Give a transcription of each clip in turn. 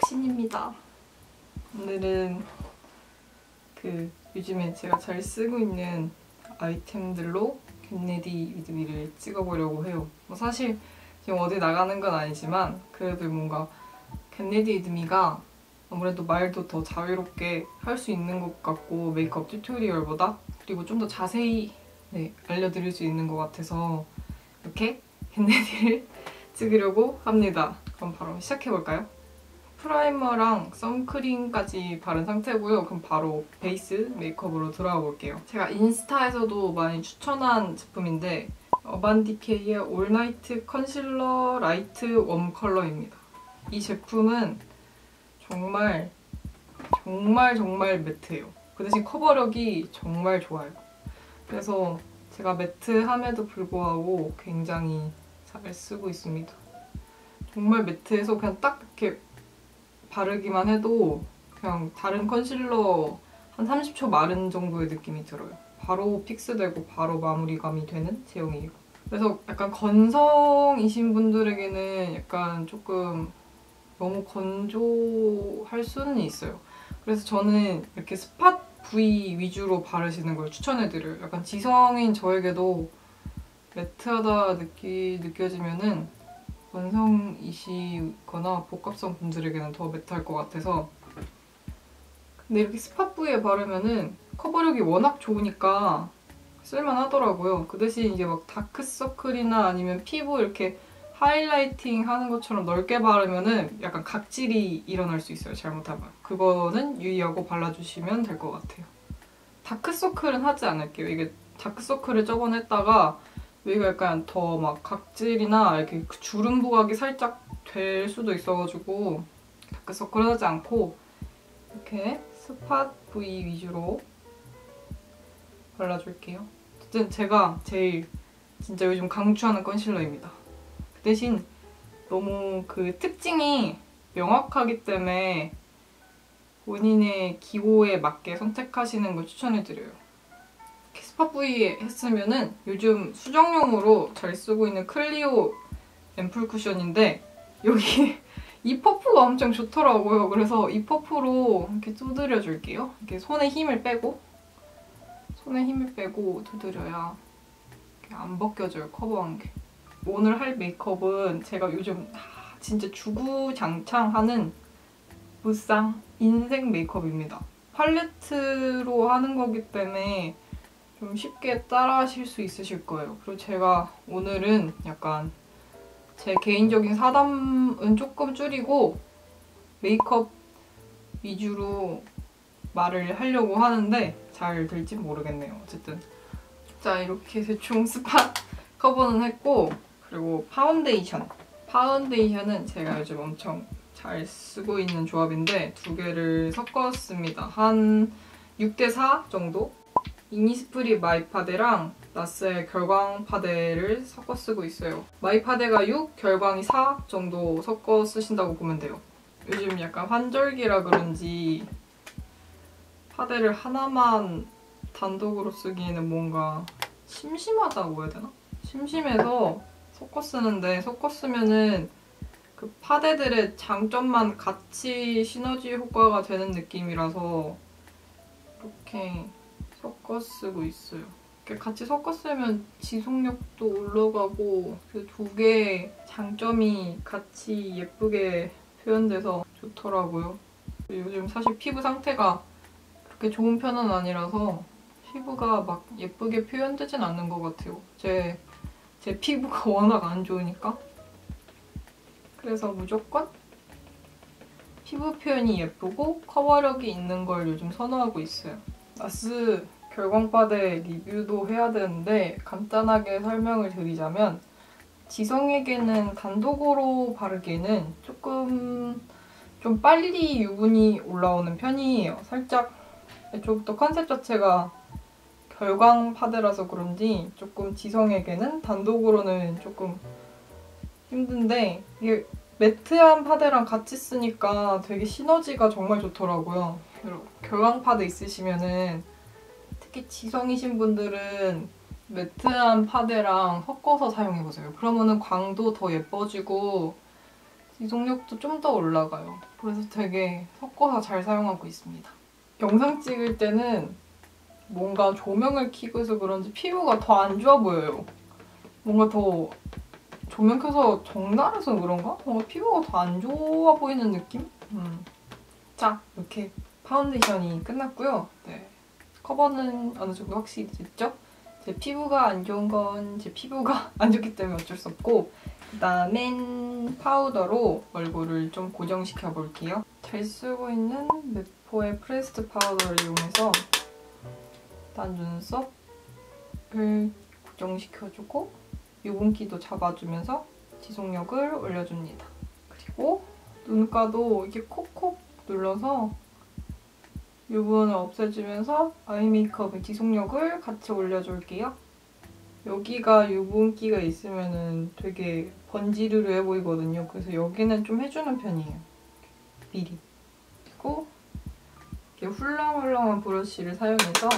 혁신입니다. 오늘은 요즘에 제가 잘 쓰고 있는 아이템들로 겟레디 위드 미를 찍어보려고 해요. 사실 지금 어디 나가는 건 아니지만 그래도 뭔가 겟레디 위드 미가 아무래도 말도 더 자유롭게 할 수 있는 것 같고 메이크업 튜토리얼보다 그리고 좀 더 자세히 알려드릴 수 있는 것 같아서 이렇게 겟레디를 찍으려고 합니다. 그럼 바로 시작해볼까요? 프라이머랑 선크림까지 바른 상태고요. 그럼 바로 베이스 메이크업으로 들어가 볼게요. 제가 인스타에서도 많이 추천한 제품인데 어반디케이의 올나이트 컨실러 라이트 웜 컬러입니다. 이 제품은 정말 매트해요. 그 대신 커버력이 정말 좋아요. 그래서 제가 매트함에도 불구하고 굉장히 잘 쓰고 있습니다. 정말 매트해서 그냥 딱 이렇게 바르기만 해도 그냥 다른 컨실러 한 30초 마른 정도의 느낌이 들어요. 바로 픽스되고 바로 마무리감이 되는 제형이에요. 그래서 약간 건성이신 분들에게는 약간 조금 너무 건조할 수는 있어요. 그래서 저는 이렇게 스팟 부위 위주로 바르시는 걸 추천해드려요. 약간 지성인 저에게도 매트하다 느껴지면은 건성이시거나 복합성 분들에게는 더 매트할 것 같아서. 근데 이렇게 스팟 부위에 바르면은 커버력이 워낙 좋으니까 쓸만하더라고요. 그 대신 이게 막 다크서클이나 아니면 피부 이렇게 하이라이팅 하는 것처럼 넓게 바르면은 약간 각질이 일어날 수 있어요, 잘못하면. 그거는 유의하고 발라주시면 될 것 같아요. 다크서클은 하지 않을게요. 이게 다크서클을 저번에 했다가 여기가 약간 더 막 각질이나 이렇게 주름 부각이 살짝 될 수도 있어가지고 다크서클은 하지 않고 이렇게 스팟 부위 위주로 발라줄게요. 어쨌든 제가 제일 진짜 요즘 강추하는 컨실러입니다. 그 대신 너무 그 특징이 명확하기 때문에 본인의 기호에 맞게 선택하시는 걸 추천해드려요. 스팟 부위에 했으면은 요즘 수정용으로 잘 쓰고 있는 클리오 앰플 쿠션인데 여기 이 퍼프가 엄청 좋더라고요. 그래서 이 퍼프로 이렇게 두드려줄게요. 이렇게 손에 힘을 빼고 두드려야 이렇게 안 벗겨져요, 커버한 게. 오늘 할 메이크업은 제가 요즘 진짜 주구장창 무쌍 인생 메이크업입니다. 팔레트로 하는 거기 때문에 좀 쉽게 따라 하실 수 있으실 거예요. 그리고 제가 오늘은 약간 제 개인적인 사담은 조금 줄이고 메이크업 위주로 말을 하려고 하는데 잘 될지 모르겠네요. 어쨌든 자, 이렇게 대충 스팟 커버는 했고, 그리고 파운데이션은 제가 요즘 엄청 잘 쓰고 있는 조합인데 두 개를 섞었습니다. 한 6대4 정도? 이니스프리 마이파데랑 나스의 결광 파데를 섞어 쓰고 있어요. 마이파데가 6, 결광이 4 정도 섞어 쓰신다고 보면 돼요. 요즘 약간 환절기라 그런지 파데를 하나만 단독으로 쓰기에는 뭔가 심심하다고 해야 되나? 심심해서 섞어 쓰는데, 섞어 쓰면은 그 파데들의 장점만 같이 시너지 효과가 되는 느낌이라서 이렇게 섞어 쓰고 있어요. 이렇게 같이 섞어 쓰면 지속력도 올라가고 그 두 개의 장점이 같이 예쁘게 표현돼서 좋더라고요. 요즘 사실 피부 상태가 그렇게 좋은 편은 아니라서 피부가 막 예쁘게 표현되진 않는 것 같아요. 제 피부가 워낙 안 좋으니까. 그래서 무조건 피부 표현이 예쁘고 커버력이 있는 걸 요즘 선호하고 있어요. 나스 결광파데 리뷰도 해야 되는데 간단하게 설명을 드리자면, 지성에게는 단독으로 바르기에는 조금 좀 빨리 유분이 올라오는 편이에요. 살짝 애초부터 컨셉 자체가 결광파데라서 그런지 조금 지성에게는 단독으로는 조금 힘든데, 이게 매트한 파데랑 같이 쓰니까 되게 시너지가 정말 좋더라고요. 그리고 결광파데 있으시면은 특히 지성이신 분들은 매트한 파데랑 섞어서 사용해보세요. 그러면은 광도 더 예뻐지고 지속력도 좀 더 올라가요. 그래서 되게 섞어서 잘 사용하고 있습니다. 영상 찍을 때는 뭔가 조명을 켜고 해서 그런지 피부가 더 안 좋아 보여요. 뭔가 더 조명 켜서 적나라해서 그런가? 뭔가 피부가 더 안 좋아 보이는 느낌? 자, 이렇게 파운데이션이 끝났고요. 네. 커버는 어느 정도 확실히 됐죠? 제 피부가 안 좋은 건 제 피부가 안 좋기 때문에 어쩔 수 없고, 그다음엔 파우더로 얼굴을 좀 고정시켜 볼게요. 잘 쓰고 있는 메포의 프레스드 파우더를 이용해서 일단 눈썹을 고정시켜주고 유분기도 잡아주면서 지속력을 올려줍니다. 그리고 눈가도 이렇게 콕콕 눌러서 유분을 없애주면서 아이 메이크업의 지속력을 같이 올려줄게요. 여기가 유분기가 있으면 되게 번지르르해 보이거든요. 그래서 여기는 좀 해주는 편이에요. 미리. 그리고 이렇게 훌렁훌렁한 브러쉬를 사용해서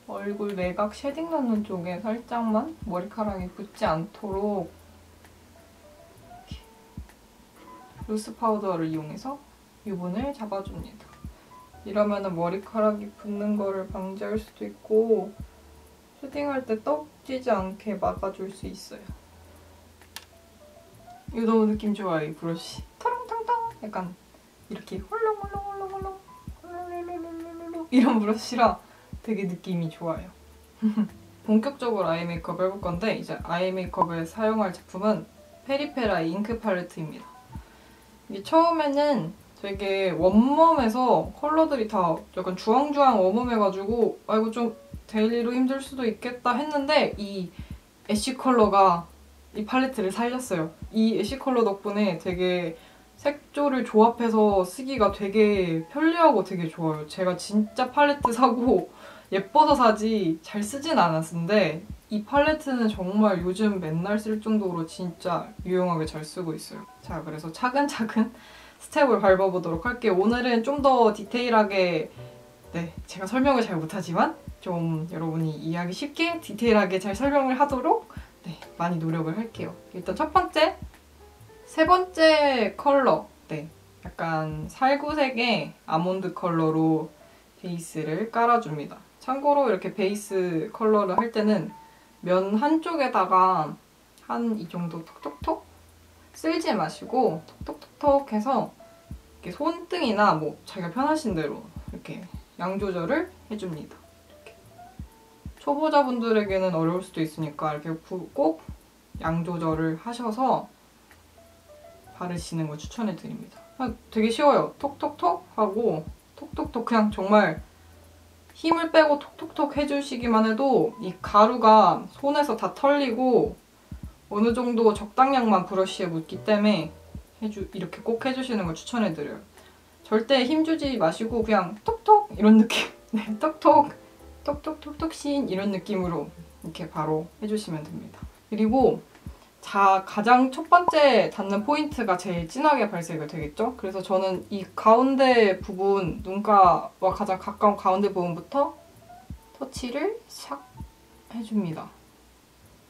얼굴 매각 쉐딩 넣는 쪽에 살짝만 머리카락이 붙지 않도록 이렇게 루스 파우더를 이용해서 유분을 잡아줍니다. 이러면 머리카락이 붙는 거를 방지할 수도 있고 쉐딩할 때 떡지지 않게 막아줄 수 있어요. 이거 너무 느낌 좋아요, 이 브러쉬. 타랑탕탕! 약간 이렇게 홀렁홀렁홀렁홀렁 홀렁홀렁홀렁 이런 브러쉬라 되게 느낌이 좋아요. 본격적으로 아이 메이크업 해볼 건데 이제 아이 메이크업에 사용할 제품은 페리페라의 잉크 팔레트입니다. 이게 처음에는 되게 웜웜해서 컬러들이 다 약간 주황주황 웜웜해가지고 아 이거 좀 데일리로 힘들 수도 있겠다 했는데 이 애쉬 컬러가 이 팔레트를 살렸어요. 이 애쉬 컬러 덕분에 되게 색조를 조합해서 쓰기가 되게 편리하고 되게 좋아요. 제가 진짜 팔레트 사고 예뻐서 사지 잘 쓰진 않았는데 이 팔레트는 정말 요즘 맨날 쓸 정도로 진짜 유용하게 잘 쓰고 있어요. 자, 그래서 차근차근 스텝을 밟아보도록 할게요. 오늘은 좀 더 디테일하게 제가 설명을 잘 못하지만 좀 여러분이 이해하기 쉽게 디테일하게 잘 설명을 하도록 많이 노력을 할게요. 일단 첫 번째, 세 번째 컬러 약간 살구색의 아몬드 컬러로 베이스를 깔아줍니다. 참고로 이렇게 베이스 컬러를 할 때는 면 한쪽에다가 한 이 정도 톡톡톡 쓸지 마시고 톡톡톡톡 해서 이렇게 손등이나 뭐 자기가 편하신 대로 이렇게 양 조절을 해줍니다. 이렇게. 초보자분들에게는 어려울 수도 있으니까 이렇게 꼭 양 조절을 하셔서 바르시는 걸 추천해드립니다. 되게 쉬워요. 톡톡톡 하고 톡톡톡 그냥 정말 힘을 빼고 톡톡톡 해주시기만 해도 이 가루가 손에서 다 털리고 어느 정도 적당량만 브러쉬에 묻기 때문에 이렇게 꼭 해주시는 걸 추천해드려요. 절대 힘주지 마시고 그냥 톡톡 이런 느낌 톡톡 톡톡톡톡신 이런 느낌으로 이렇게 바로 해주시면 됩니다. 그리고 가장 첫 번째 닿는 포인트가 제일 진하게 발색이 되겠죠? 그래서 저는 이 가운데 부분, 눈가와 가장 가까운 가운데 부분부터 터치를 샥 해줍니다.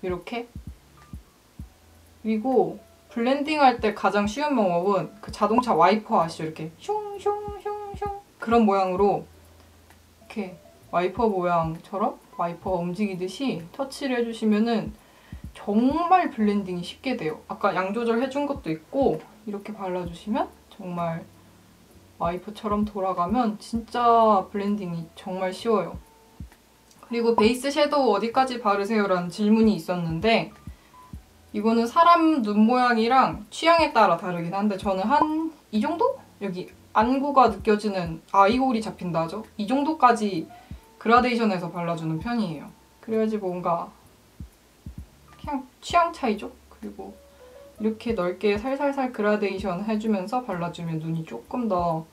이렇게. 그리고 블렌딩 할 때 가장 쉬운 방법은 그 자동차 와이퍼 아시죠? 이렇게 슝슝슝슝 그런 모양으로 이렇게 와이퍼 모양처럼 와이퍼가 움직이듯이 터치를 해주시면은 정말 블렌딩이 쉽게 돼요. 아까 양 조절해준 것도 있고 이렇게 발라주시면 정말 와이퍼처럼 돌아가면 진짜 블렌딩이 정말 쉬워요. 그리고 베이스 섀도우 어디까지 바르세요? 라는 질문이 있었는데 이거는 사람 눈 모양이랑 취향에 따라 다르긴 한데 저는 한 이 정도? 여기 안구가 느껴지는 아이홀이 잡힌다 하죠? 이 정도까지 그라데이션해서 발라주는 편이에요. 그래야지 뭔가 그냥 취향 차이죠? 그리고 이렇게 넓게 살살살 그라데이션 해주면서 발라주면 눈이 조금 더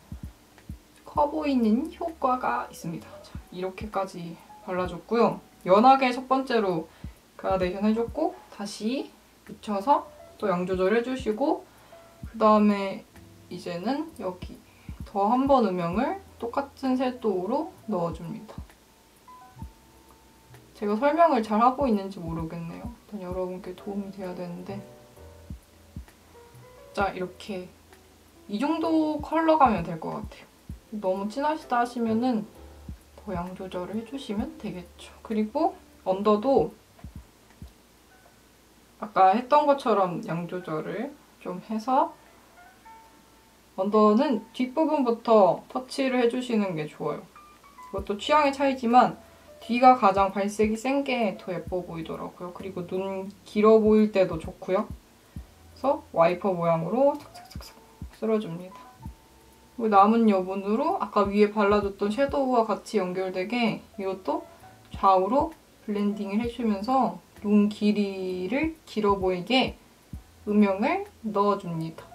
커 보이는 효과가 있습니다. 자, 이렇게까지 발라줬고요. 연하게 첫 번째로 그라데이션 해줬고 다시 묻혀서 또 양 조절해주시고 그 다음에 이제는 여기 더 한 번 음영을 똑같은 섀도우로 넣어줍니다. 제가 설명을 잘 하고 있는지 모르겠네요. 일단 여러분께 도움이 돼야 되는데 살짝 이렇게 이 정도 컬러감이면 될 것 같아요. 너무 진하시다 하시면은 더 양 조절을 해주시면 되겠죠. 그리고 언더도 아까 했던 것처럼 양 조절을 좀 해서 언더는 뒷부분부터 터치를 해주시는 게 좋아요. 이것도 취향의 차이지만 뒤가 가장 발색이 센 게 더 예뻐 보이더라고요. 그리고 눈 길어 보일 때도 좋고요. 그래서 와이퍼 모양으로 착착착착 쓸어줍니다. 그리고 남은 여분으로 아까 위에 발라줬던 섀도우와 같이 연결되게 이것도 좌우로 블렌딩을 해주면서 눈 길이를 길어 보이게 음영을 넣어줍니다.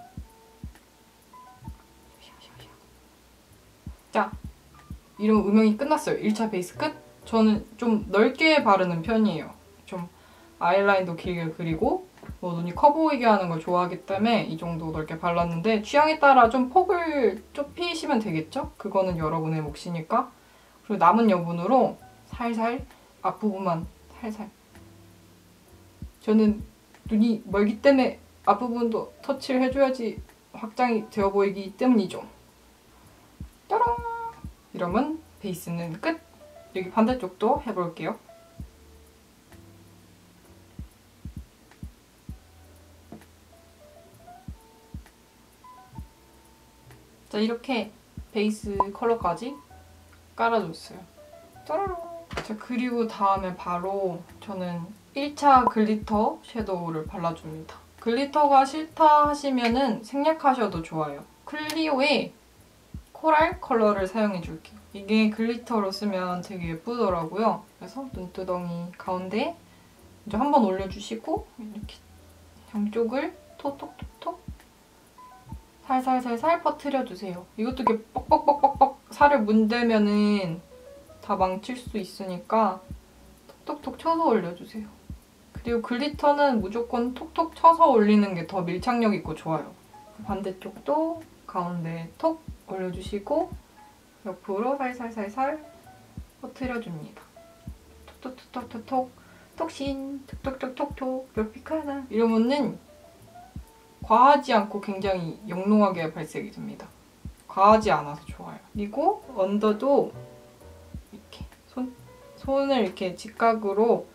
자, 이런 음영이 끝났어요. 1차 베이스 끝. 저는 좀 넓게 바르는 편이에요. 좀 아이라인도 길게 그리고 뭐 눈이 커 보이게 하는 걸 좋아하기 때문에 이 정도 넓게 발랐는데 취향에 따라 좀 폭을 좁히시면 되겠죠? 그거는 여러분의 몫이니까. 그리고 남은 여분으로 살살 앞부분만 살살. 저는 눈이 멀기 때문에 앞부분도 터치를 해줘야지 확장이 되어 보이기 때문이죠. 짜란! 이러면 베이스는 끝! 여기 반대쪽도 해볼게요. 자, 이렇게 베이스 컬러까지 깔아줬어요. 짜라란! 자, 그리고 다음에 바로 저는 1차 글리터 섀도우를 발라줍니다. 글리터가 싫다 하시면은 생략하셔도 좋아요. 클리오의 코랄 컬러를 사용해줄게요. 이게 글리터로 쓰면 되게 예쁘더라고요. 그래서 눈두덩이 가운데 먼저 한번 올려주시고 이렇게 양쪽을 톡톡톡톡 살살살살 퍼뜨려주세요. 이것도 이렇게 뻑뻑뻑뻑뻑 살을 문대면은 다 망칠 수 있으니까 톡톡톡 쳐서 올려주세요. 그리고 글리터는 무조건 톡톡 쳐서 올리는 게 더 밀착력 있고 좋아요. 반대쪽도 가운데 톡 올려주시고 옆으로 살살살살 퍼뜨려줍니다. 톡톡톡톡톡 톡신 톡톡톡톡톡 별피카나 이러면은 과하지 않고 굉장히 영롱하게 발색이 됩니다. 과하지 않아서 좋아요. 그리고 언더도 이렇게 손을 이렇게 직각으로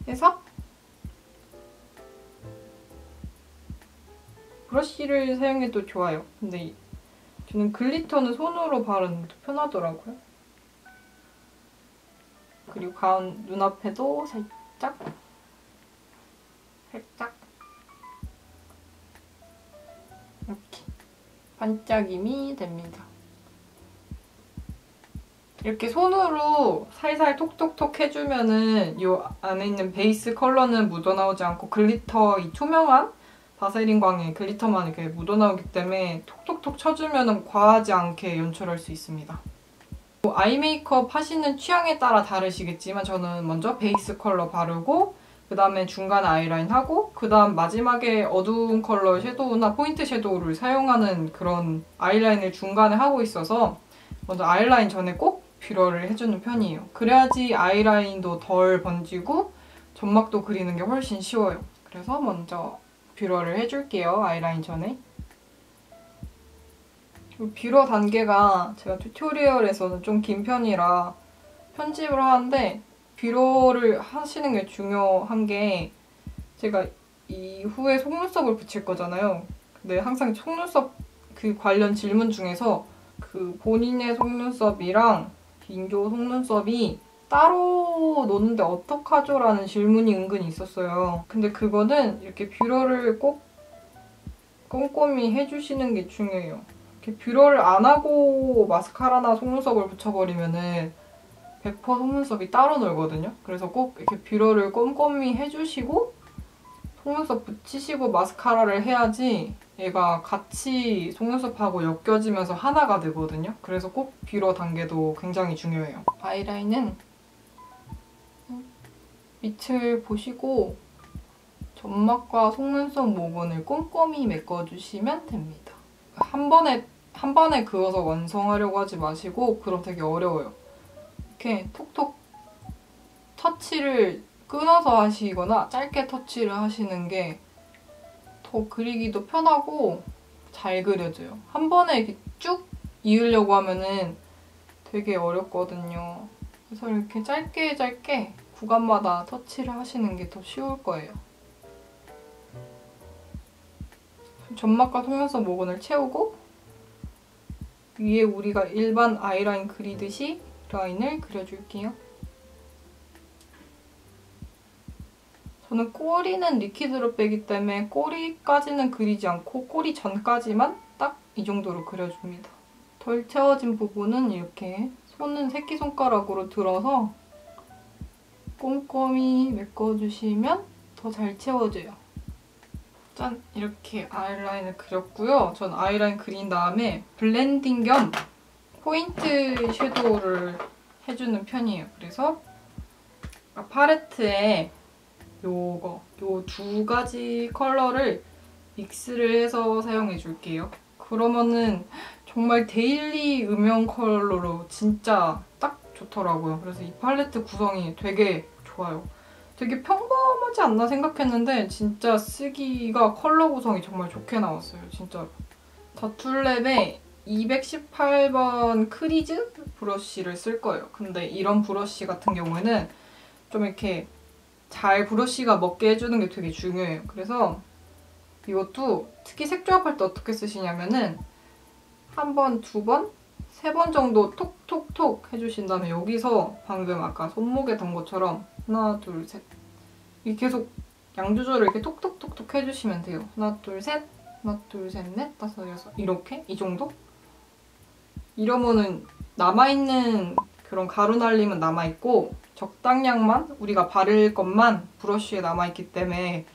해서 브러쉬를 사용해도 좋아요. 근데 저는 글리터는 손으로 바르는 게 더 편하더라고요. 그리고 눈앞에도 살짝 이렇게 반짝임이 됩니다. 이렇게 손으로 살살 톡톡톡 해주면은 이 안에 있는 베이스 컬러는 묻어나오지 않고 글리터 이 투명한 바세린 광에 글리터만 이렇게 묻어나오기 때문에 톡톡톡 쳐주면 과하지 않게 연출할 수 있습니다. 아이 메이크업 하시는 취향에 따라 다르시겠지만 저는 먼저 베이스 컬러 바르고 그 다음에 중간에 아이라인 하고 그 다음 마지막에 어두운 컬러 섀도우나 포인트 섀도우를 사용하는 그런 아이라인을 중간에 하고 있어서 먼저 아이라인 전에 꼭 뷰러를 해주는 편이에요. 그래야지 아이라인도 덜 번지고 점막도 그리는 게 훨씬 쉬워요. 그래서 먼저 뷰러를 해줄게요. 아이라인 전에. 뷰러 단계가 제가 튜토리얼에서는 좀 긴 편이라 편집을 하는데 뷰러를 하시는 게 중요한 게 제가 이후에 속눈썹을 붙일 거잖아요. 근데 항상 속눈썹 그 관련 질문 중에서 그 본인의 속눈썹이랑 빈조 속눈썹이 따로 노는데 어떡하죠? 라는 질문이 은근히 있었어요. 근데 그거는 이렇게 뷰러를 꼭 꼼꼼히 해주시는 게 중요해요. 이렇게 뷰러를 안 하고 마스카라나 속눈썹을 붙여버리면은 100% 속눈썹이 따로 놀거든요. 그래서 꼭 이렇게 뷰러를 꼼꼼히 해주시고 속눈썹 붙이시고 마스카라를 해야지 얘가 같이 속눈썹하고 엮여지면서 하나가 되거든요. 그래서 꼭 뷰러 단계도 굉장히 중요해요. 아이라인은 밑을 보시고 점막과 속눈썹 모근을 꼼꼼히 메꿔주시면 됩니다. 한 번에 그어서 완성하려고 하지 마시고 그럼 되게 어려워요. 이렇게 톡톡 터치를 끊어서 하시거나 짧게 터치를 하시는 게 더 그리기도 편하고 잘 그려져요. 한 번에 이렇게 쭉 이으려고 하면은 되게 어렵거든요. 그래서 이렇게 짧게 짧게 구간마다 터치를 하시는 게 더 쉬울 거예요. 점막과 속눈썹 모근을 채우고 위에 우리가 일반 아이라인 그리듯이 라인을 그려줄게요. 저는 꼬리는 리퀴드로 빼기 때문에 꼬리까지는 그리지 않고 꼬리 전까지만 딱 이 정도로 그려줍니다. 덜 채워진 부분은 이렇게 손은 새끼손가락으로 들어서 꼼꼼히 메꿔주시면 더 잘 채워져요. 짠! 이렇게 아이라인을 그렸고요. 전 아이라인 그린 다음에 블렌딩 겸 포인트 섀도우를 해주는 편이에요. 그래서 팔레트에 요 두 가지 컬러를 믹스를 해서 사용해 줄게요. 그러면은 정말 데일리 음영 컬러로 진짜 딱 좋더라고요. 그래서 이 팔레트 구성이 되게 좋아요. 되게 평범하지 않나 생각했는데 진짜 쓰기가 컬러 구성이 정말 좋게 나왔어요. 진짜로. 더툴랩의 218번 크리즈 브러쉬를 쓸 거예요. 근데 이런 브러쉬 같은 경우에는 좀 이렇게 잘 브러쉬가 먹게 해주는 게 되게 중요해요. 그래서 이것도 특히 색조합할 때 어떻게 쓰시냐면은 한 번, 두 번, 세 번 정도 톡톡톡 해주신 다음에 여기서 방금 아까 손목에 던 것처럼 하나, 둘, 셋 이렇게 계속 양 조절을 이렇게 톡톡톡톡 해주시면 돼요. 하나, 둘, 셋, 하나, 둘, 셋, 넷, 다섯, 여섯 이렇게? 이 정도? 이러면은 남아있는 그런 가루 날림은 남아있고 적당량만 우리가 바를 것만 브러쉬에 남아있기 때문에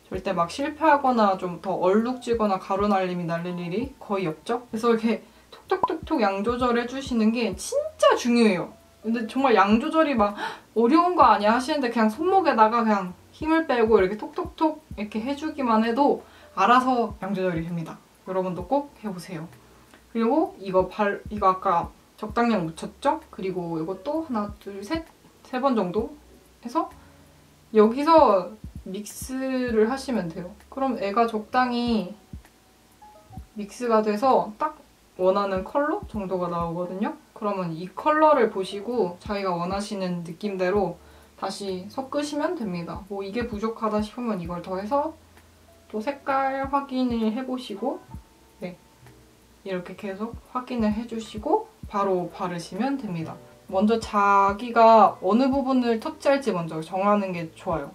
절대 막 실패하거나 좀 더 얼룩지거나 가루 날림이 날릴 일이 거의 없죠? 그래서 이렇게 톡톡톡톡 양 조절해주시는 게 진짜 중요해요. 근데 정말 양 조절이 막 어려운 거 아니야 하시는데 그냥 손목에다가 그냥 힘을 빼고 이렇게 톡톡톡 이렇게 해주기만 해도 알아서 양 조절이 됩니다. 여러분도 꼭 해보세요. 그리고 이거 아까 적당량 묻혔죠? 그리고 이것도 하나, 둘, 셋, 세 번 정도 해서 여기서 믹스를 하시면 돼요. 그럼 애가 적당히 믹스가 돼서 딱 원하는 컬러 정도가 나오거든요. 그러면 이 컬러를 보시고 자기가 원하시는 느낌대로 다시 섞으시면 됩니다. 뭐 이게 부족하다 싶으면 이걸 더해서 또 색깔 확인을 해보시고 네, 이렇게 계속 확인을 해주시고 바로 바르시면 됩니다. 먼저 자기가 어느 부분을 터치할지 먼저 정하는 게 좋아요.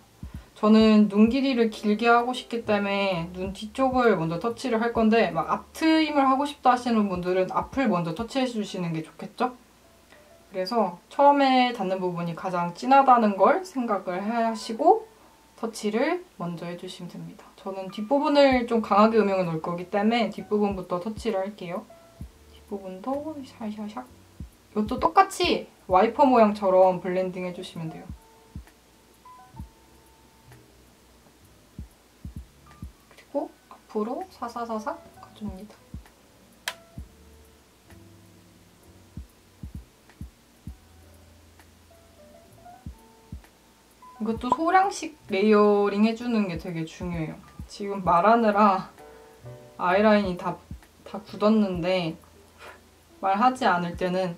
저는 눈 길이를 길게 하고 싶기 때문에 눈 뒤쪽을 먼저 터치를 할 건데 막 앞 트임을 하고 싶다 하시는 분들은 앞을 먼저 터치해 주시는 게 좋겠죠? 그래서 처음에 닿는 부분이 가장 진하다는 걸 생각을 하시고 터치를 먼저 해주시면 됩니다. 저는 뒷부분을 좀 강하게 음영을 넣을 거기 때문에 뒷부분부터 터치를 할게요. 뒷부분도 샤샤샥. 이것도 똑같이 와이퍼 모양처럼 블렌딩 해주시면 돼요. 그리고 앞으로 사사사삭 가줍니다. 이것도 소량씩 레이어링 해주는 게 되게 중요해요. 지금 말하느라 아이라인이 다 굳었는데 말하지 않을 때는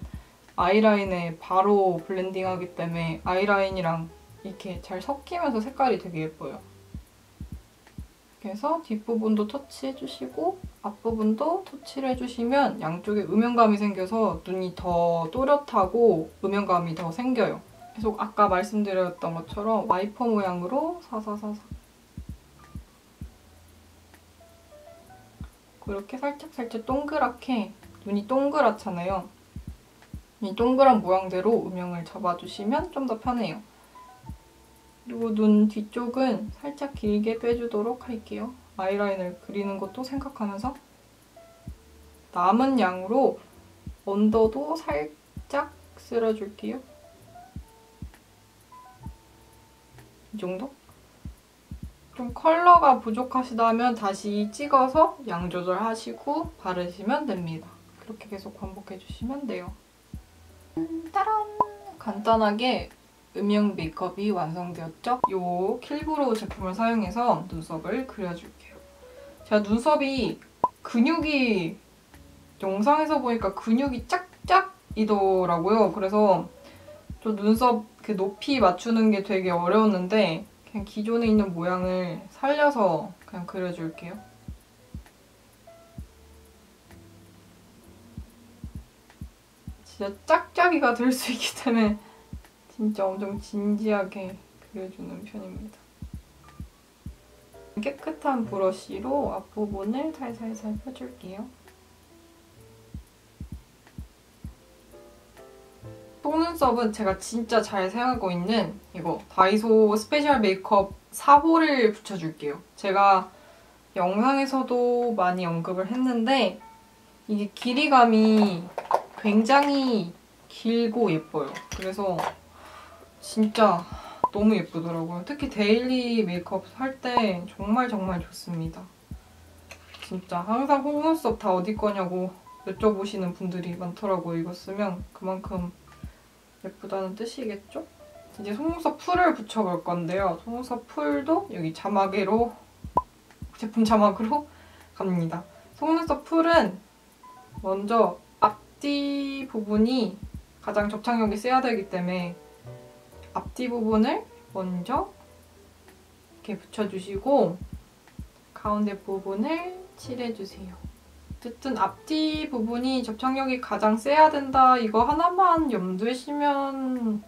아이라인에 바로 블렌딩하기 때문에 아이라인이랑 이렇게 잘 섞이면서 색깔이 되게 예뻐요. 그래서 뒷부분도 터치해주시고 앞부분도 터치를 해주시면 양쪽에 음영감이 생겨서 눈이 더 또렷하고 음영감이 더 생겨요. 계속 아까 말씀드렸던 것처럼 와이퍼 모양으로 사사사사 그렇게 살짝살짝 동그랗게 눈이 동그랗잖아요. 이 동그란 모양대로 음영을 잡아주시면 좀 더 편해요. 그리고 눈 뒤쪽은 살짝 길게 빼주도록 할게요. 아이라인을 그리는 것도 생각하면서 남은 양으로 언더도 살짝 쓸어줄게요. 이 정도? 좀 컬러가 부족하시다면 다시 찍어서 양 조절하시고 바르시면 됩니다. 그렇게 계속 반복해주시면 돼요. 따란! 간단하게 음영 메이크업이 완성되었죠? 이 킬브로우 제품을 사용해서 눈썹을 그려줄게요. 제가 눈썹이 근육이 영상에서 보니까 근육이 짝짝이더라고요. 그래서 저 눈썹 그 높이 맞추는 게 되게 어려웠는데 그냥 기존에 있는 모양을 살려서 그냥 그려줄게요. 진짜 짝짝이가 될 수 있기 때문에 진짜 엄청 진지하게 그려주는 편입니다. 깨끗한 브러쉬로 앞부분을 살살살 펴줄게요. 속눈썹은 제가 진짜 잘 사용하고 있는 이거 다이소 스페셜 메이크업 4호를 붙여줄게요. 제가 영상에서도 많이 언급을 했는데 이게 길이감이 굉장히 길고 예뻐요. 그래서 진짜 너무 예쁘더라고요. 특히 데일리 메이크업 할 때 정말 좋습니다. 진짜 항상 속눈썹 다 어디 거냐고 여쭤보시는 분들이 많더라고요. 이거 쓰면 그만큼 예쁘다는 뜻이겠죠? 이제 속눈썹 풀을 붙여볼 건데요. 속눈썹 풀도 여기 자막으로 제품 자막으로 갑니다. 속눈썹 풀은 먼저 앞뒤 부분이 가장 접착력이 세야 되기 때문에 앞뒤 부분을 먼저 이렇게 붙여주시고 가운데 부분을 칠해주세요. 어쨌든 앞뒤 부분이 접착력이 가장 세야 된다 이거 하나만 염두하시면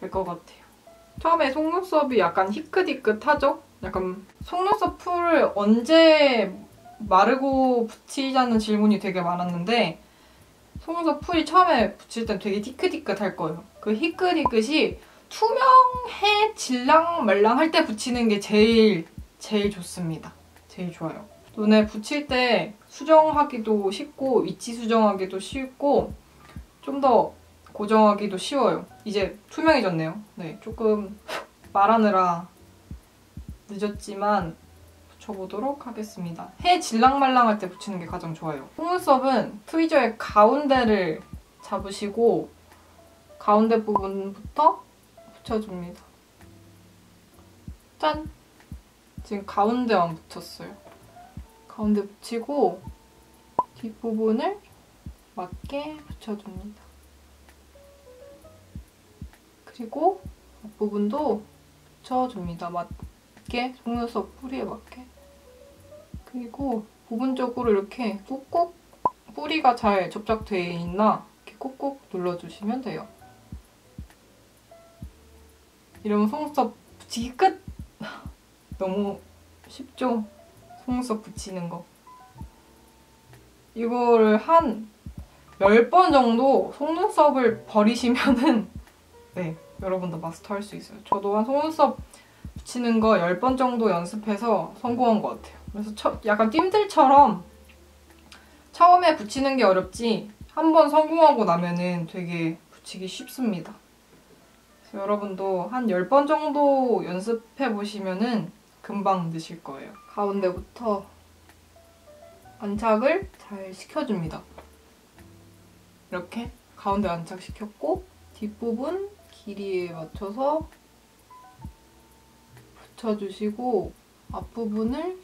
될 것 같아요. 처음에 속눈썹이 약간 희끗희끗하죠? 약간 속눈썹 풀을 언제 마르고 붙이자는 질문이 되게 많았는데 속눈썹 풀이 처음에 붙일 땐 되게 희끗희끗할 거예요. 그 희끗희끗이 투명해 질랑말랑 할 때 붙이는 게 제일 좋습니다. 제일 좋아요. 눈에 붙일 때 수정하기도 쉽고 위치 수정하기도 쉽고 좀 더 고정하기도 쉬워요. 이제 투명해졌네요. 네, 조금 말하느라 늦었지만 붙여보도록 하겠습니다. 해 질랑말랑할 때 붙이는 게 가장 좋아요. 속눈썹은 트위저의 가운데를 잡으시고 가운데 부분부터 붙여줍니다. 짠! 지금 가운데만 붙였어요. 가운데 붙이고 뒷부분을 맞게 붙여줍니다. 그리고 앞부분도 붙여줍니다. 맞게, 속눈썹 뿌리에 맞게. 그리고 부분적으로 이렇게 꾹꾹 뿌리가 잘 접착되어 있나 이렇게 꾹꾹 눌러주시면 돼요. 이러면 속눈썹 붙이기 끝! 너무 쉽죠? 속눈썹 붙이는 거. 이거를 한 10번 정도 속눈썹을 버리시면은 네, 여러분도 마스터할 수 있어요. 저도 한 속눈썹 붙이는 거 10번 정도 연습해서 성공한 것 같아요. 그래서 약간 띠들처럼 처음에 붙이는 게 어렵지 한번 성공하고 나면은 되게 붙이기 쉽습니다. 그래서 여러분도 한 10번 정도 연습해보시면은 금방 느실 거예요. 가운데부터 안착을 잘 시켜줍니다. 이렇게 가운데 안착시켰고 뒷부분 길이에 맞춰서 붙여주시고 앞부분을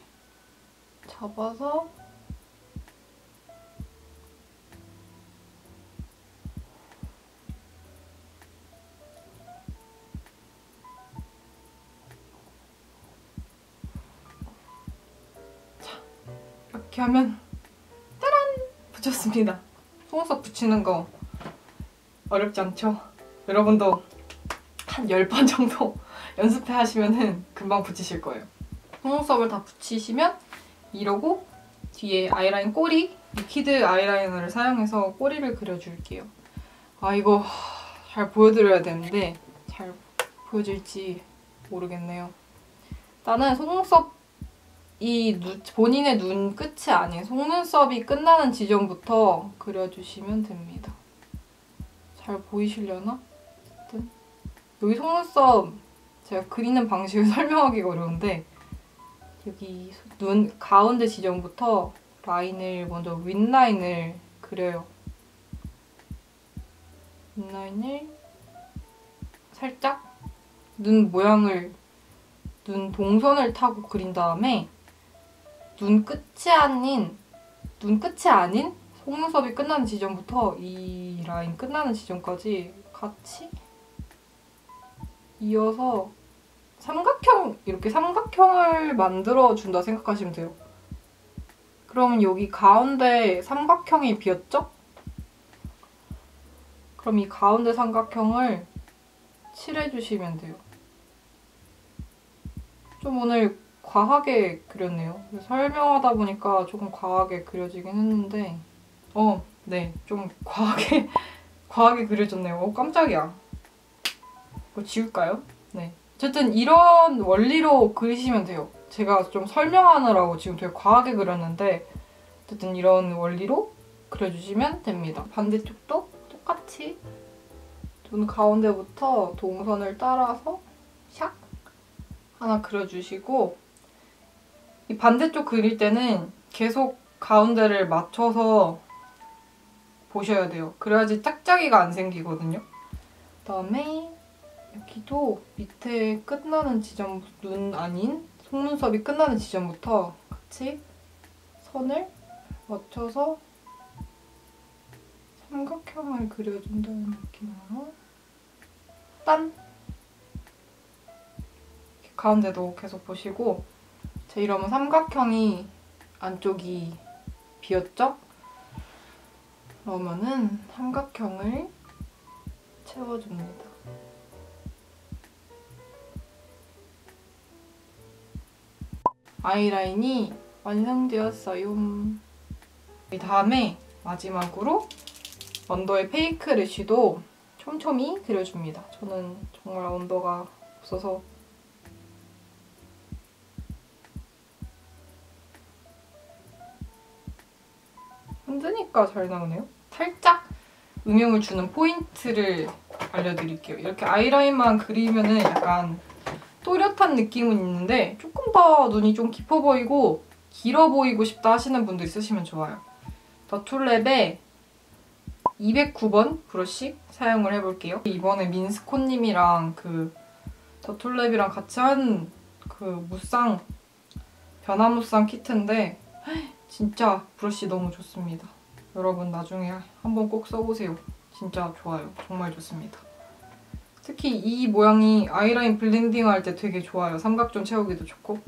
잡아서 자, 이렇게 하면 짜란! 붙였습니다. 속눈썹 붙이는 거 어렵지 않죠? 여러분도 한 10번 정도 연습해 하시면 금방 붙이실 거예요. 속눈썹을 다 붙이시면 이러고 뒤에 아이라인 꼬리, 리퀴드 아이라이너를 사용해서 꼬리를 그려줄게요. 아 이거 잘 보여드려야 되는데 잘 보여질지 모르겠네요. 나는 속눈썹 본인의 눈 끝이 아닌 속눈썹이 끝나는 지점부터 그려주시면 됩니다. 잘 보이시려나? 어쨌든 여기 속눈썹 제가 그리는 방식을 설명하기가 어려운데 여기 눈 가운데 지점부터 라인을 먼저 윗라인을 그려요. 윗라인을 살짝 눈 모양을 눈 동선을 타고 그린 다음에 눈끝이 아닌 속눈썹이 끝나는 지점부터 이 라인 끝나는 지점까지 같이 이어서 이렇게 삼각형을 만들어준다 생각하시면 돼요. 그럼 여기 가운데 삼각형이 비었죠? 그럼 이 가운데 삼각형을 칠해주시면 돼요. 좀 오늘 과하게 그렸네요. 설명하다 보니까 조금 과하게 그려지긴 했는데 네, 좀 과하게 그려졌네요. 깜짝이야. 이거 지울까요? 네. 어쨌든 이런 원리로 그리시면 돼요. 제가 좀 설명하느라고 지금 되게 과하게 그렸는데 어쨌든 이런 원리로 그려주시면 됩니다. 반대쪽도 똑같이 눈 가운데부터 동선을 따라서 샥 하나 그려주시고 이 반대쪽 그릴 때는 계속 가운데를 맞춰서 보셔야 돼요. 그래야지 짝짝이가 안 생기거든요. 그다음에 여기도 밑에 끝나는 지점, 눈 아닌 속눈썹이 끝나는 지점부터 같이 선을 맞춰서 삼각형을 그려준다는 느낌으로 딴! 가운데도 계속 보시고 자, 이러면 삼각형이 안쪽이 비었죠? 그러면은 삼각형을 채워줍니다. 아이라인이 완성되었어요. 이 다음에 마지막으로 언더의 페이크 래쉬도 촘촘히 그려줍니다. 저는 정말 언더가 없어서 흔드니까 잘 나오네요. 살짝 음영을 주는 포인트를 알려드릴게요. 이렇게 아이라인만 그리면은 약간 또렷한 느낌은 있는데 조금 더 눈이 좀 깊어 보이고 길어 보이고 싶다 하시는 분들 있으시면 좋아요. 더툴랩의 209번 브러쉬 사용을 해볼게요. 이번에 민스코님이랑 그 더툴랩이랑 같이 한 그 무쌍 변화 무쌍 키트인데 진짜 브러쉬 너무 좋습니다. 여러분 나중에 한번 꼭 써보세요. 진짜 좋아요. 정말 좋습니다. 특히 이 모양이 아이라인 블렌딩 할 때 되게 좋아요. 삼각존 채우기도 좋고.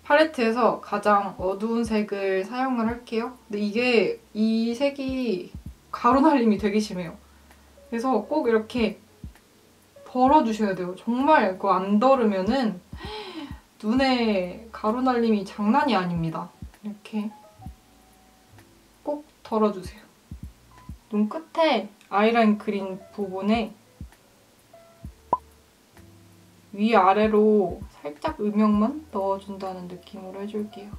팔레트에서 가장 어두운 색을 사용을 할게요. 근데 이 색이 가루날림이 되게 심해요. 그래서 꼭 이렇게 덜어주셔야 돼요. 정말 이거 안 덜으면은 눈에 가루날림이 장난이 아닙니다. 이렇게 꼭 덜어주세요. 눈 끝에 아이라인 그린 부분에 위아래로 살짝 음영만 넣어준다는 느낌으로 해줄게요.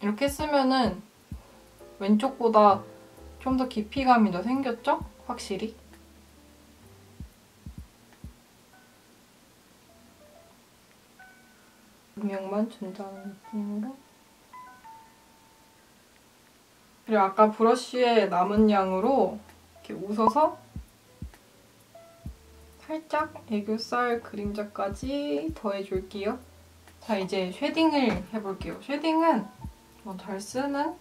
이렇게 쓰면은 왼쪽보다 좀 더 깊이감이 더 생겼죠? 확실히. 음영만 준다는 느낌으로. 그리고 아까 브러쉬에 남은 양으로 이렇게 웃어서 살짝 애교살 그림자까지 더해줄게요. 자, 이제 쉐딩을 해볼게요. 쉐딩은 잘 쓰는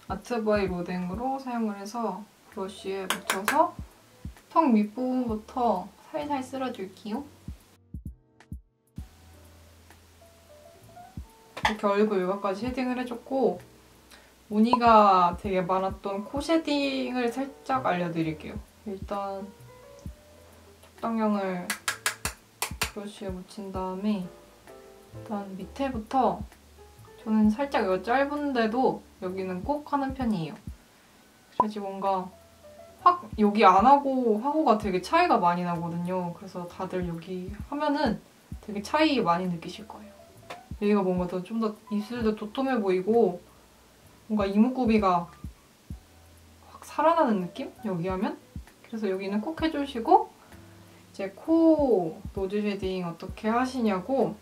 아트바이 로댕으로 사용을 해서 브러쉬에 묻혀서 턱 밑부분부터 살살 쓸어줄게요. 이렇게 얼굴 요가까지 쉐딩을 해줬고 무늬가 되게 많았던 코 쉐딩을 살짝 알려드릴게요. 일단 적당량을 브러쉬에 묻힌 다음에 일단 밑에부터 저는 살짝 이거 짧은데도 여기는 꼭 하는 편이에요. 그래야지 뭔가 확 여기 안 하고 하고가 되게 차이가 많이 나거든요. 그래서 다들 여기 하면은 되게 차이 많이 느끼실 거예요. 여기가 뭔가 좀 더 입술도 도톰해 보이고 뭔가 이목구비가 확 살아나는 느낌? 여기 하면? 그래서 여기는 꼭 해주시고 이제 코 노즈 쉐딩 어떻게 하시냐고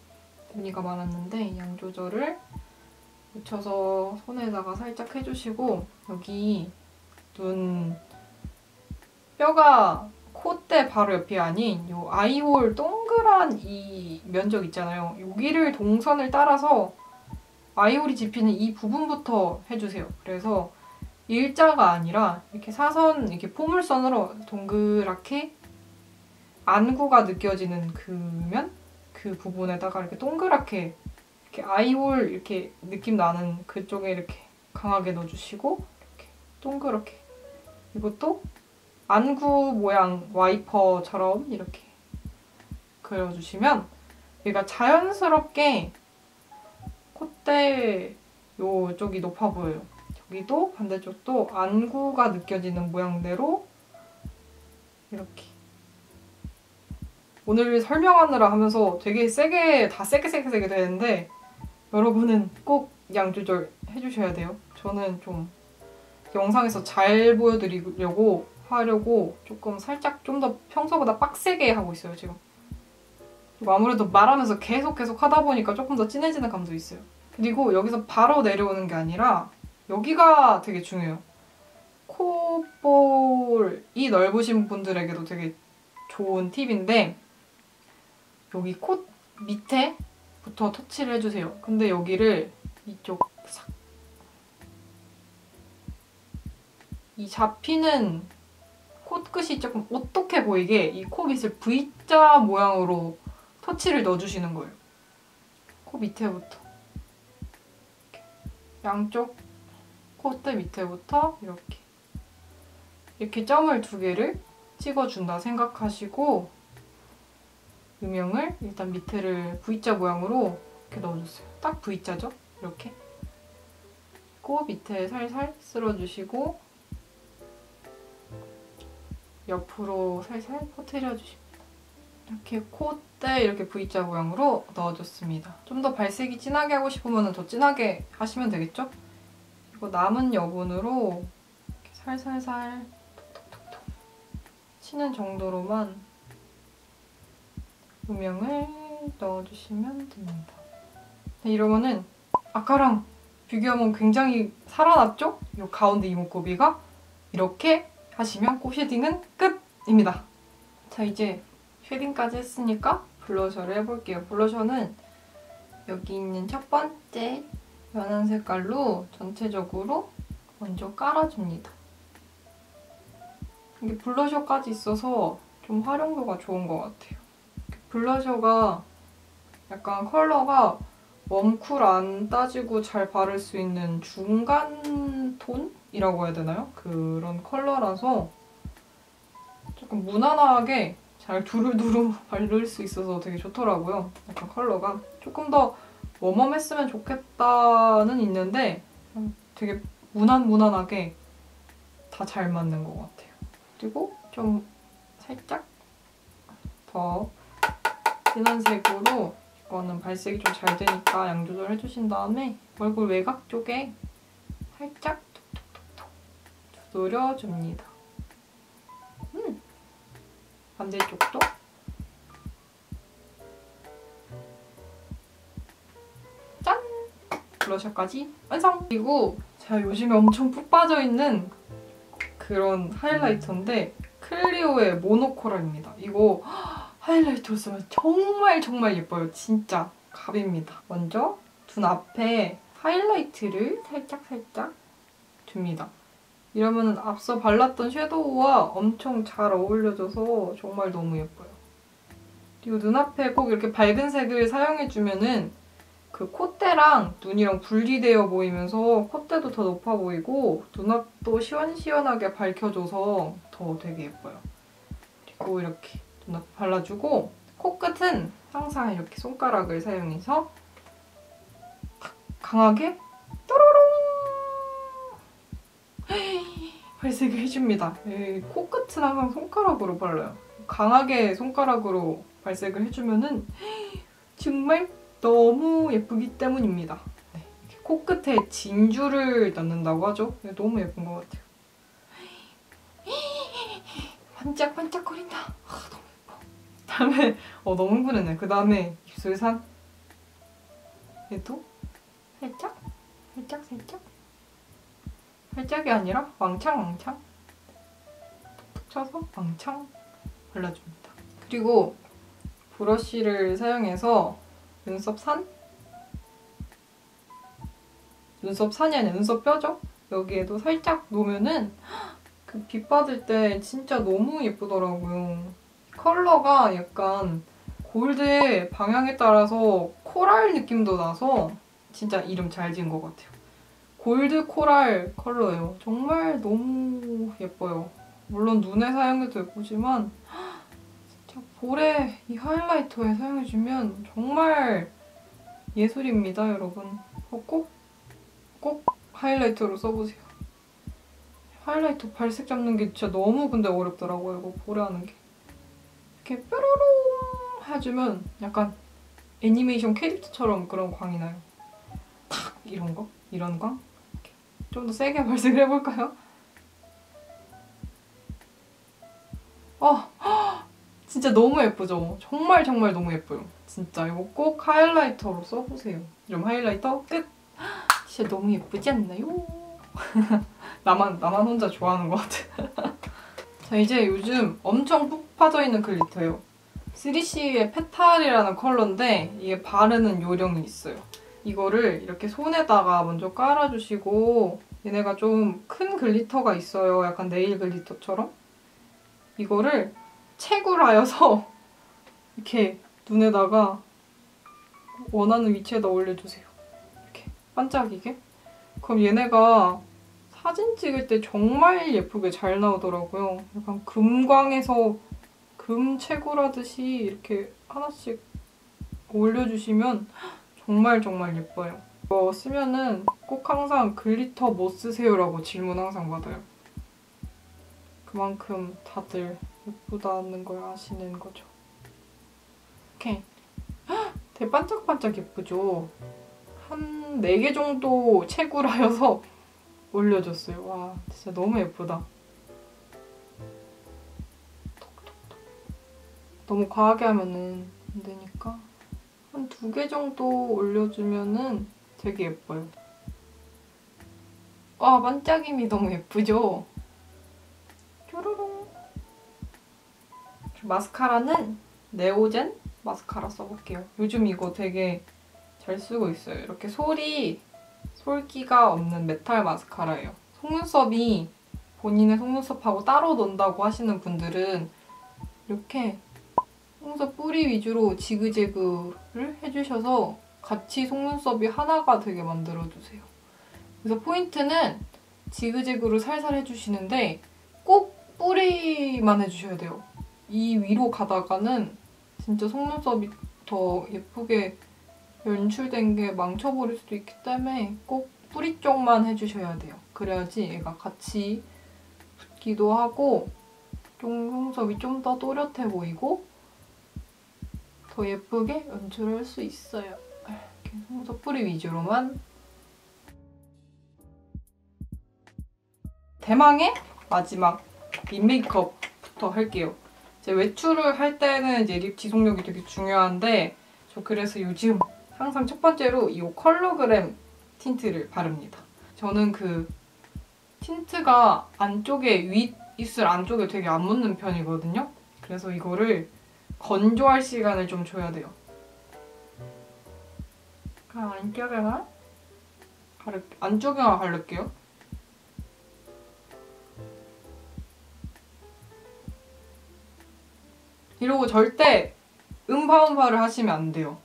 문의가 많았는데 양 조절을 묻혀서 손에다가 살짝 해주시고 여기 눈 뼈가 콧대 바로 옆이 아닌 요 아이홀 동그란 이 면적 있잖아요. 여기를 동선을 따라서 아이홀이 집히는 이 부분부터 해주세요. 그래서 일자가 아니라 이렇게 사선, 이렇게 포물선으로 동그랗게 안구가 느껴지는 그 면? 그 부분에다가 이렇게 동그랗게 이렇게 아이홀 이렇게 느낌 나는 그쪽에 이렇게 강하게 넣어주시고 이렇게 동그랗게 이것도 안구 모양 와이퍼처럼 이렇게 그려주시면 얘가 자연스럽게 콧대 요쪽이 높아 보여요. 여기도 반대쪽도 안구가 느껴지는 모양대로 이렇게 오늘 설명하느라 하면서 되게 세게 다 세게 되는데 여러분은 꼭 양 조절 해주셔야 돼요. 저는 좀 영상에서 잘 보여드리려고 하려고 조금 살짝 좀 더 평소보다 빡세게 하고 있어요, 지금. 아무래도 말하면서 계속 하다 보니까 조금 더 진해지는 감도 있어요. 그리고 여기서 바로 내려오는 게 아니라 여기가 되게 중요해요. 콧볼이 넓으신 분들에게도 되게 좋은 팁인데 여기 콧 밑에부터 터치를 해주세요. 근데 여기를 이쪽 싹 이 잡히는 코끝이 조금 오똑해 보이게 이 코 밑을 V자 모양으로 터치를 넣어주시는 거예요. 코 밑에부터 이렇게. 양쪽 콧대 밑에부터 이렇게 점을 2개를 찍어준다 생각하시고 음영을 일단 밑에를 V자 모양으로 이렇게 넣어줬어요. 딱 V자죠? 이렇게. 코 밑에 살살 쓸어주시고 옆으로 살살 퍼뜨려주십니다. 이렇게 콧대 이렇게 V자 모양으로 넣어줬습니다. 좀 더 발색이 진하게 하고 싶으면 더 진하게 하시면 되겠죠? 그리고 남은 여분으로 이렇게 살살살 톡톡톡톡 치는 정도로만 음영을 넣어주시면 됩니다. 이러면은 아까랑 비교하면 굉장히 살아났죠? 이 가운데 이목구비가 이렇게 하시면 코 쉐딩은 끝입니다. 자, 이제 쉐딩까지 했으니까 블러셔를 해볼게요. 블러셔는 여기 있는 첫 번째 연한 색깔로 전체적으로 먼저 깔아줍니다. 이게 블러셔까지 있어서 좀 활용도가 좋은 것 같아요. 블러셔가 약간 컬러가 웜쿨 안 따지고 잘 바를 수 있는 중간 톤이라고 해야 되나요? 그런 컬러라서 조금 무난하게 잘 두루두루 바를 수 있어서 되게 좋더라고요. 약간 컬러가 조금 더 웜웜했으면 좋겠다는 있는데 되게 무난하게 다 잘 맞는 것 같아요. 그리고 좀 살짝 더 진한 색으로 이거는 발색이 좀 잘 되니까 양 조절해주신 다음에 얼굴 외곽 쪽에 살짝 톡톡톡톡 두드려줍니다. 반대쪽도 짠! 블러셔까지 완성! 그리고 제가 요즘에 엄청 푹 빠져있는 그런 하이라이터인데 클리오의 모노코랄입니다. 이거 하이라이터로 쓰면 정말 예뻐요. 진짜 갑입니다. 먼저 눈 앞에 하이라이트를 살짝 줍니다. 이러면 앞서 발랐던 섀도우와 엄청 잘 어울려져서 정말 너무 예뻐요. 그리고 눈앞에 꼭 이렇게 밝은 색을 사용해주면은 그 콧대랑 눈이랑 분리되어 보이면서 콧대도 더 높아 보이고 눈앞도 시원시원하게 밝혀줘서 더 되게 예뻐요. 그리고 이렇게 눈앞 발라주고 코끝은 항상 이렇게 손가락을 사용해서 강하게 또로롱 발색을 해줍니다. 코끝은 항상 손가락으로 발라요. 강하게 손가락으로 발색을 해주면은 정말 너무 예쁘기 때문입니다. 네, 코끝에 진주를 넣는다고 하죠. 너무 예쁜 것 같아요. 반짝반짝거린다. 너무 예뻐. 다음에 너무 흥분했네. 그 다음에 입술산 얘도 살짝 살짝이 아니라 왕창 톡톡 쳐서 왕창 발라줍니다. 그리고 브러쉬를 사용해서 눈썹산이 아니라 눈썹뼈죠? 여기에도 살짝 놓으면은 그 빛 받을 때 진짜 너무 예쁘더라고요. 컬러가 약간 골드의 방향에 따라서 코랄 느낌도 나서 진짜 이름 잘 지은 것 같아요. 골드 코랄 컬러예요. 정말 너무 예뻐요. 물론 눈에 사용해도 예쁘지만 진짜 볼에 이 하이라이터에 사용해주면 정말 예술입니다, 여러분. 꼭 하이라이터로 써보세요. 하이라이터 발색 잡는 게 진짜 너무 근데 어렵더라고요. 이거 볼에 하는 게. 이렇게 뾰로롱 해주면 약간 애니메이션 캐릭터처럼 그런 광이 나요. 탁! 이런 거? 이런 광? 좀 더 세게 발색을 해볼까요? 진짜 너무 예쁘죠? 정말 너무 예뻐요. 진짜 이거 꼭 하이라이터로 써보세요. 이런 하이라이터 끝! 진짜 너무 예쁘지 않나요? 나만 혼자 좋아하는 것 같아. 자, 이제 요즘 엄청 푹 빠져있는 글리터예요. 3CE의 페탈이라는 컬러인데 이게 바르는 요령이 있어요. 이거를 이렇게 손에다가 먼저 깔아주시고 얘네가 좀 큰 글리터가 있어요. 약간 네일 글리터처럼. 이거를 채굴하여서 이렇게 눈에다가 원하는 위치에다 올려주세요. 이렇게 반짝이게. 그럼 얘네가 사진 찍을 때 정말 예쁘게 잘 나오더라고요. 약간 금광에서 금 채굴하듯이 이렇게 하나씩 올려주시면 정말 예뻐요. 이거 쓰면은 꼭 항상 글리터 뭐 쓰세요라고 질문 항상 받아요. 그만큼 다들 예쁘다는 걸 아시는 거죠. 이렇게 되게 반짝반짝 예쁘죠? 한 4개 정도 채굴하여서 올려줬어요. 와, 진짜 너무 예쁘다. 너무 과하게 하면은 안 되니까 한 2개 정도 올려주면은 되게 예뻐요. 와, 반짝임이 너무 예쁘죠? 뾰로롱. 마스카라는 네오젠 마스카라 써볼게요. 요즘 이거 되게 잘 쓰고 있어요. 이렇게 솔기가 없는 메탈 마스카라예요. 속눈썹이 본인의 속눈썹하고 따로 논다고 하시는 분들은 이렇게 속눈썹 뿌리 위주로 지그재그를 해주셔서 같이 속눈썹이 하나가 되게 만들어주세요. 그래서 포인트는 지그재그로 살살 해주시는데 꼭 뿌리만 해주셔야 돼요. 이 위로 가다가는 진짜 속눈썹이 더 예쁘게 연출된 게 망쳐버릴 수도 있기 때문에 꼭 뿌리 쪽만 해주셔야 돼요. 그래야지 얘가 같이 붙기도 하고 좀 속눈썹이 좀 더 또렷해 보이고 더 예쁘게 연출할 수 있어요. 이렇게 속눈썹 뿌리 위주로만. 대망의 마지막 립 메이크업부터 할게요. 이제 외출을 할 때는 이제 립 지속력이 되게 중요한데 저 그래서 요즘 항상 첫 번째로 이 컬러그램 틴트를 바릅니다. 저는 그 틴트가 안쪽에 윗입술 안쪽에 되게 안 묻는 편이거든요. 그래서 이거를 건조할 시간을 좀 줘야 돼요. 그럼 안쪽에만 바를게요. 이러고 절대 음파음파를 하시면 안 돼요.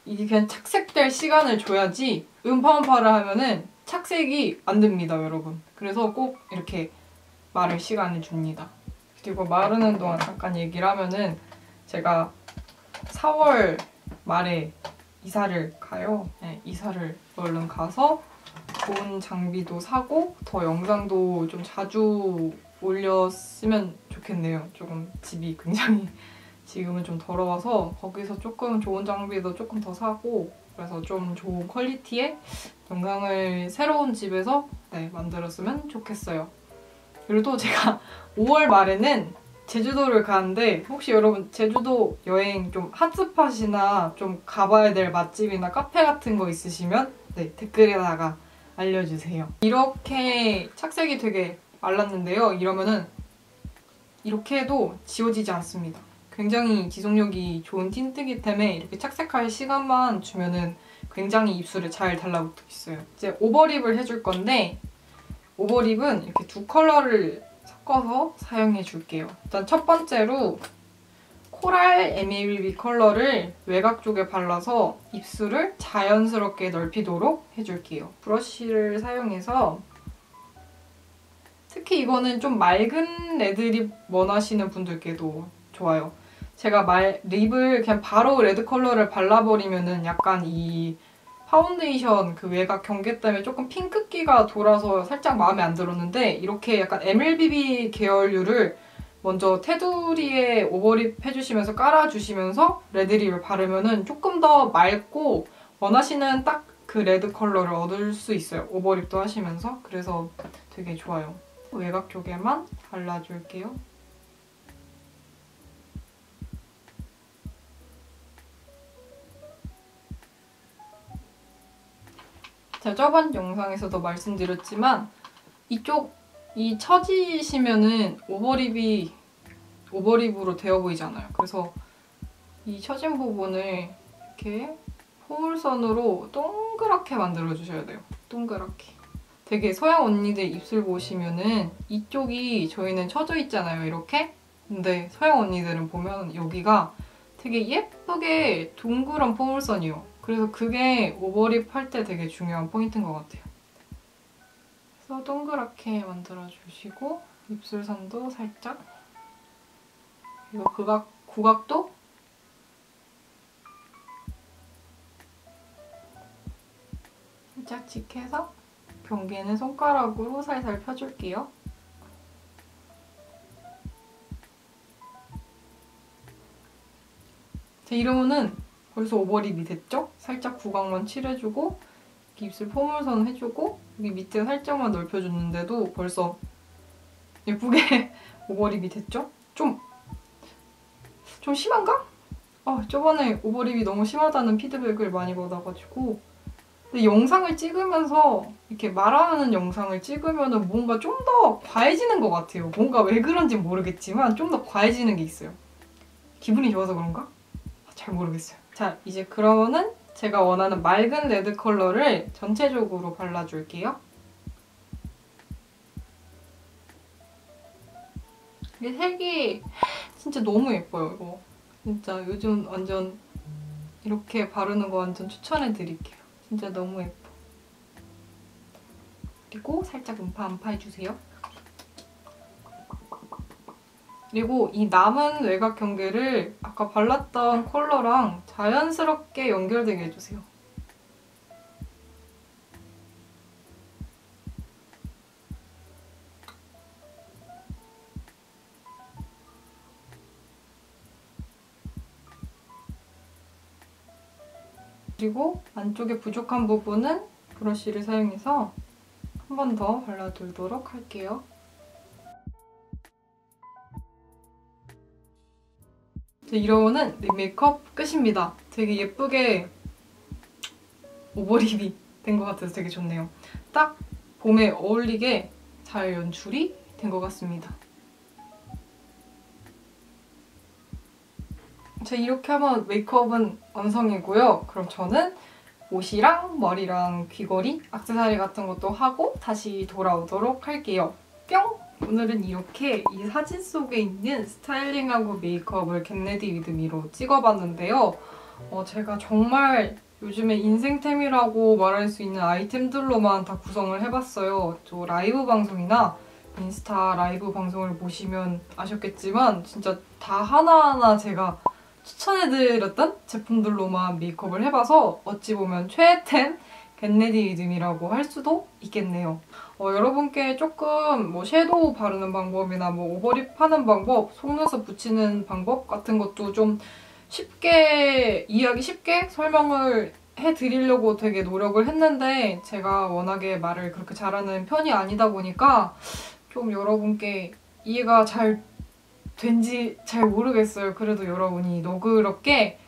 이게 그냥 착색될 시간을 줘야지 음파음파를 하면은 착색이 안 됩니다, 여러분. 그래서 꼭 이렇게 마를 시간을 줍니다. 그리고 마르는 동안 잠깐 얘기를 하면은 제가 4월 말에 이사를 가요. 네, 이사를 얼른 가서 좋은 장비도 사고 더 영상도 좀 자주 올렸으면 좋겠네요. 조금 집이 굉장히 지금은 좀 더러워서 거기서 조금 좋은 장비도 조금 더 사고 그래서 좀 좋은 퀄리티의 영상을 새로운 집에서 만들었으면 좋겠어요. 그리고 또 제가 5월 말에는 제주도를 가는데 혹시 여러분 제주도 여행 좀 핫스팟이나 좀 가봐야 될 맛집이나 카페 같은 거 있으시면 댓글에다가 알려주세요. 이렇게 착색이 되게 말랐는데요. 이러면은 이렇게 해도 지워지지 않습니다. 굉장히 지속력이 좋은 틴트이기 때문에 이렇게 착색할 시간만 주면은 굉장히 입술에 잘 달라붙어 있어요. 이제 오버립을 해줄 건데 오버립은 이렇게 두 컬러를 섞어서 사용해 줄게요. 일단 첫 번째로 코랄 MABB 컬러를 외곽 쪽에 발라서 입술을 자연스럽게 넓히도록 해줄게요. 브러쉬를 사용해서 특히 이거는 좀 맑은 레드립 원하시는 분들께도 좋아요. 제가 립을 그냥 바로 레드 컬러를 발라버리면은 약간 이 파운데이션 그 외곽 경계 때문에 조금 핑크기가 돌아서 살짝 마음에 안 들었는데 이렇게 약간 MLBB 계열류를 먼저 테두리에 오버립 해주시면서 깔아주시면서 레드립을 바르면은 조금 더 맑고 원하시는 딱 그 레드 컬러를 얻을 수 있어요. 오버립도 하시면서. 그래서 되게 좋아요. 외곽 쪽에만 발라줄게요. 제가 저번 영상에서도 말씀드렸지만 이 처지시면은 오버립으로 되어 보이잖아요. 그래서 이 처진 부분을 이렇게 포물선으로 동그랗게 만들어주셔야 돼요. 동그랗게. 되게 서양 언니들 입술 보시면은 이쪽이 저희는 처져 있잖아요. 이렇게. 근데 서양 언니들은 보면 여기가 되게 예쁘게 둥그런 포물선이에요. 그래서 그게 오버립 할 때 되게 중요한 포인트인 것 같아요. 그래서 동그랗게 만들어주시고 입술선도 살짝 그리고 구각도 살짝 직해서 경계는 손가락으로 살살 펴줄게요. 자, 이러면은 벌써 오버립이 됐죠? 살짝 구각만 칠해주고 입술 포물선 해주고 여기 밑에 살짝만 넓혀줬는데도 벌써 예쁘게 오버립이 됐죠? 좀 심한가? 저번에 오버립이 너무 심하다는 피드백을 많이 받아가지고 근데 영상을 찍으면서 이렇게 말하는 영상을 찍으면 뭔가 좀 더 과해지는 것 같아요. 뭔가 왜 그런지 모르겠지만 좀 더 과해지는 게 있어요. 기분이 좋아서 그런가? 잘 모르겠어요. 자, 이제 그러면은 제가 원하는 맑은 레드 컬러를 전체적으로 발라줄게요. 이 색이 진짜 너무 예뻐요, 이거. 진짜 요즘 완전 이렇게 바르는 거 완전 추천해드릴게요. 진짜 너무 예뻐. 그리고 살짝 음파 해주세요. 그리고 이 남은 외곽 경계를 아까 발랐던 컬러랑 자연스럽게 연결되게 해주세요. 그리고 안쪽에 부족한 부분은 브러쉬를 사용해서 한 번 더 발라두도록 할게요. 이러면은 립 메이크업 끝입니다. 되게 예쁘게 오버립이 된 것 같아서 되게 좋네요. 딱 봄에 어울리게 잘 연출이 된 것 같습니다. 자, 이렇게 하면 메이크업은 완성이고요. 그럼 저는 옷이랑 머리랑 귀걸이, 액세서리 같은 것도 하고 다시 돌아오도록 할게요. 뿅! 오늘은 이렇게 이 사진 속에 있는 스타일링하고 메이크업을 겟레디 위드 미로 찍어봤는데요. 제가 정말 요즘에 인생템이라고 말할 수 있는 아이템들로만 다 구성을 해봤어요. 저 라이브 방송이나 인스타 라이브 방송을 보시면 아셨겠지만 진짜 다 하나하나 제가 추천해드렸던 제품들로만 메이크업을 해봐서 어찌 보면 최애템 겟레디 위드미라고 할 수도 있겠네요. 여러분께 조금 섀도우 바르는 방법이나 오버립 하는 방법, 속눈썹 붙이는 방법 같은 것도 좀 이해하기 쉽게 설명을 해드리려고 되게 노력을 했는데 제가 워낙에 말을 그렇게 잘하는 편이 아니다 보니까 좀 여러분께 이해가 잘 된지 잘 모르겠어요. 그래도 여러분이 너그럽게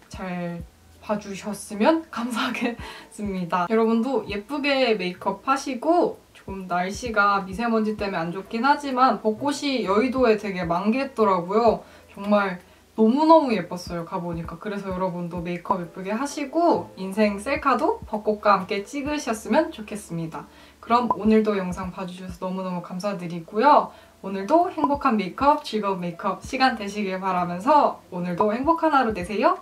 잘 봐주셨으면 감사하겠습니다. 여러분도 예쁘게 메이크업 하시고 좀 날씨가 미세먼지 때문에 안 좋긴 하지만 벚꽃이 여의도에 되게 만개했더라고요. 정말 너무너무 예뻤어요, 가보니까. 그래서 여러분도 메이크업 예쁘게 하시고 인생 셀카도 벚꽃과 함께 찍으셨으면 좋겠습니다. 그럼 오늘도 영상 봐주셔서 너무너무 감사드리고요. 오늘도 행복한 메이크업, 즐거운 메이크업 시간 되시길 바라면서 오늘도 행복한 하루 되세요.